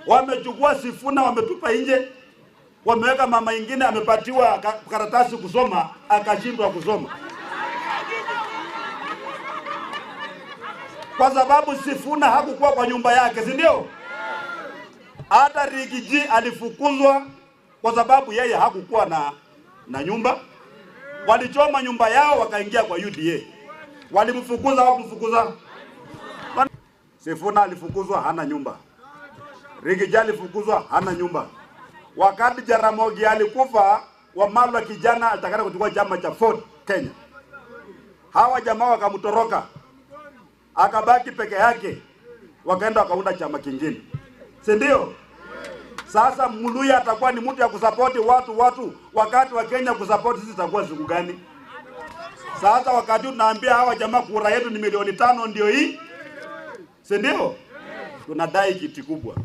Wamechukua Sifuna wametupa nje, wameweka mama ingine amepatiwa karatasi kusoma akashindwa kusoma. Kwa sababu Sifuna hakukuwa kwa nyumba yake, si ndio? Hata Rigiji alifukuzwa kwa sababu yeye hakukuwa na nyumba. Walichoma nyumba yao wakaingia kwa UDA. Walimfukuza au kumfukuza? Sifuna alifukuzwa hana nyumba. Rigiji alifukuzwa hana nyumba. Wakati Jaramogi alikufa, Wamalwa kijana atakana kuchukua chama cha Ford Kenya. Hawa jamaa wakamtoroka. Akabaki peke yake. Wakaenda wakaunda chama kingine. Si ndio? Sasa Muluya atakuwa ni mtu ya kusapoti watu wakati wa Kenya kusapoti sisi itakuwa siku gani? Sasa wakati tunaambia hawa jamaa kura yetu ni milioni 5 ndio hii. Si ndio? Tunadai kiti kubwa.